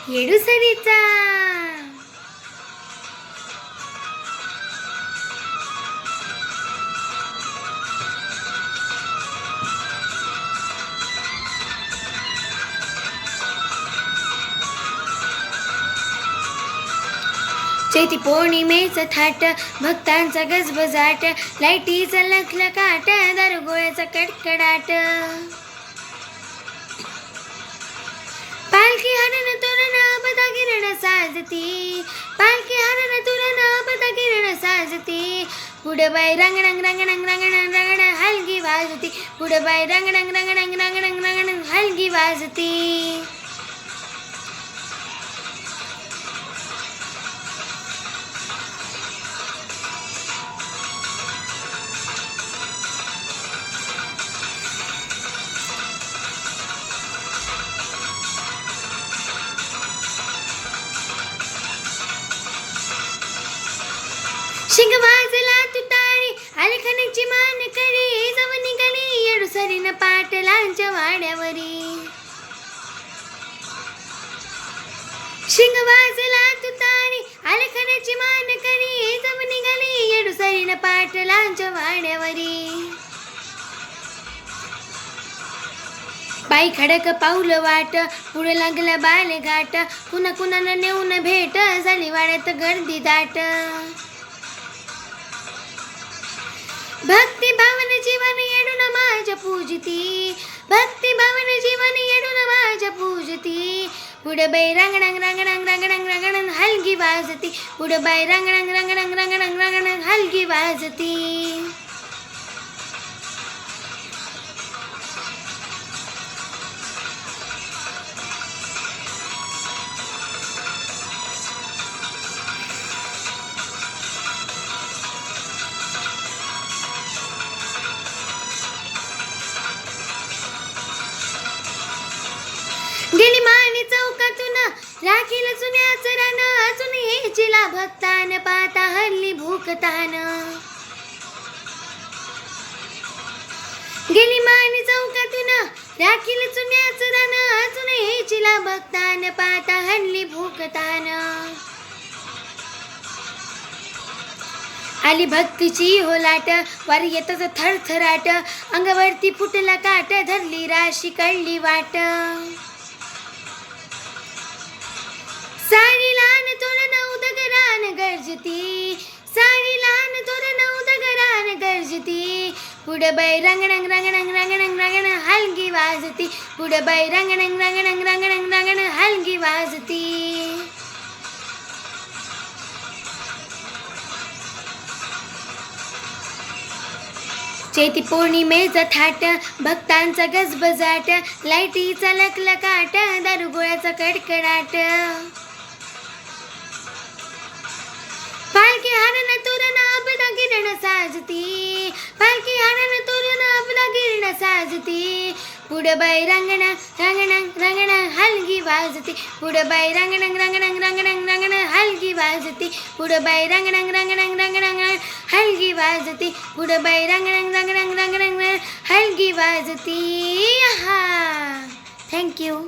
येडूसरीचा. चैती पौर्णिमेचं थाट, भक्तांचा गजबजाट, लाईटीचा लखलकाट, दारुगोळ्याचा कडकडाट. पालखी हरण तोरण पदा किरण साजती, पालखी हरण तोरण पदा किरण साजती. पुढं बाई रंगणंग रंगणंग रंगणंग रंगणं हलगी वाजती, पुढं बाई रंगणंग रंगणंग रंगणंग रंगणंग हलगी वाजती. शिंग वाजला तुतारी, अलखणीची मान करी, जाऊन निघाली येडूसरीनं पाटलांच्या वाड्यावरी. शिंग वाजला तुतारी, अलखणीची मान करी, जाऊन निघाली येडूसरीनं पाटलांच्या वाड्यावरी. बाई खडक पाऊलं वाट, पुढे लागला बालेघाट, कुणा कुणानं नेऊन भेट, झाली वाड्यात गर्दी दाट. भक्ती भावन जीवन येडून माझ्या पूजती, भक्ती भावन जीवन येडून माझ्या पूजती. पुढं बाई रंगणंग रंगणंग रंगणंग रंगणंग हलगी वाजती, पुढं बाई रंगणंग रंगणंग रंगणंग रंगणंग हलगी वाजती. गेली मानी चौकातून राखील चुन्याचं रान, अजून यायचीला भक्तान पाता हल्ली भूकतान. गेली मानी चौकातून राखील चुन्याचं रान, अजून यायचीला भक्तान पाता हल्ली भूकतान. आली भक्तीची होलाट, वारी येतच थरथराट, अंगावरती फुटला काट, धरली राशी कळली वाट. साडी लहान तोरण उदगरान गरजती, साडी लहान तोरण उदगरान गरजती. पुढं बाई रंगणंग रंगणंग रंगणंग रंगणं हलगी वाजती, पुढं बाई रंगणंग रंगणंग रंगणंग रंगणं हलगी वाजती. चैती पौर्णिमेचा थाट, भक्तांचा गजबजाट, लाईटीचा लखलकाट, दारुगोळ्याचा कडकडाट. पालखी हरण तोरण आपला किरण साजती, पालखी हरण तोरण आपला किरण साजती. पुढं बाई रंगणं रंगणं रंगणं हलगी वाजती, पुढं बाई रंगणं रंगणं रंगणं रंगणं हलगी वाजती, पुढं बाई रंगणं रंगणं रंगणं हलगी वाजती, पुढं बाई रंगणं रंगणं रंगणं हलगी वाजती. हा, थँक्यू.